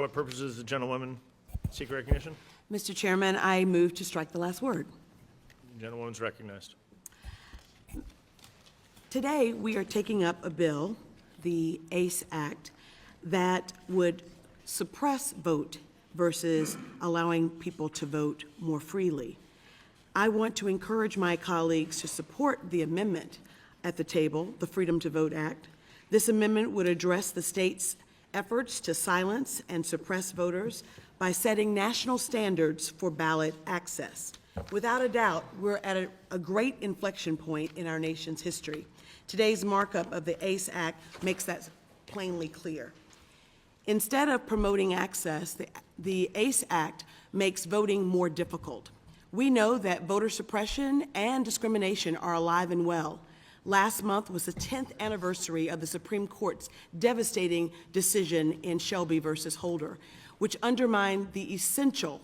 For what purposes does the gentlewoman seek recognition? Mr. Chairman, I move to strike the last word. The gentlewoman's recognized. Today, we are taking up a bill, the ACE Act, that would suppress vote versus allowing people to vote more freely. I want to encourage my colleagues to support the amendment at the table, the Freedom to Vote Act. This amendment would address the state's efforts to silence and suppress voters by setting national standards for ballot access. Without a doubt, we're at a great inflection point in our nation's history. Today's markup of the ACE Act makes that plainly clear. Instead of promoting access, the ACE Act makes voting more difficult. We know that voter suppression and discrimination are alive and well. Last month was the 10th anniversary of the Supreme Court's devastating decision in Shelby versus Holder, which undermined the essential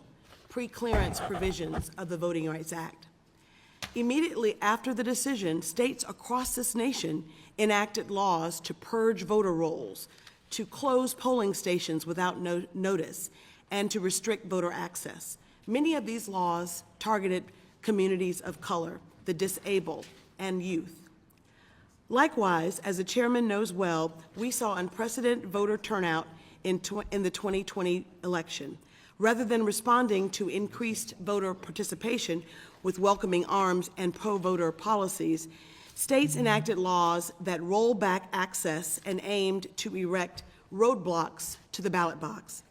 pre-clearance provisions of the Voting Rights Act. Immediately after the decision, states across this nation enacted laws to purge voter rolls, to close polling stations without notice, and to restrict voter access. Many of these laws targeted communities of color, the disabled, and youth. Likewise, as the chairman knows well, we saw unprecedented voter turnout in the 2020 election. Rather than responding to increased voter participation with welcoming arms and pro-voter policies, states enacted laws that roll back access and aimed to erect roadblocks to the ballot box.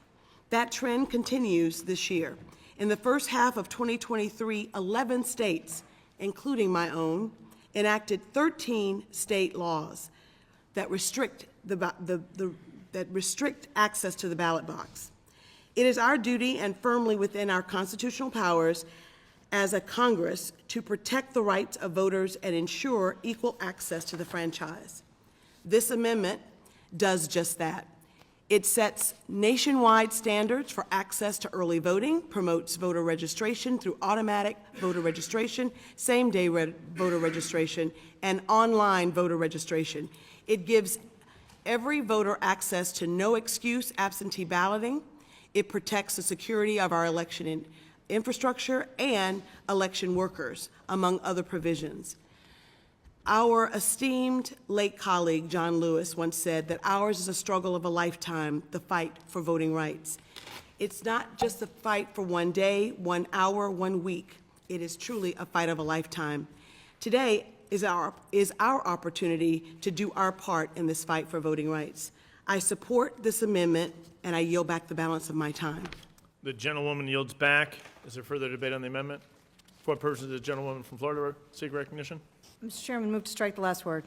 That trend continues this year. In the first half of 2023, 11 states, including my own, enacted 13 state laws that restrict access to the ballot box. It is our duty and firmly within our constitutional powers as a Congress to protect the rights of voters and ensure equal access to the franchise. This amendment does just that. It sets nationwide standards for access to early voting, promotes voter registration through automatic voter registration, same-day voter registration, and online voter registration. It gives every voter access to no-excuse absentee balloting. It protects the security of our election infrastructure and election workers, among other provisions. Our esteemed late colleague, John Lewis, once said that ours is a struggle of a lifetime, the fight for voting rights. It's not just a fight for one day, 1 hour, 1 week. It is truly a fight of a lifetime. Today is our opportunity to do our part in this fight for voting rights. I support this amendment, and I yield back the balance of my time. The gentlewoman yields back. Is there further debate on the amendment? For what purpose does the gentlewoman from Florida seek recognition? Mr. Chairman, move to strike the last word.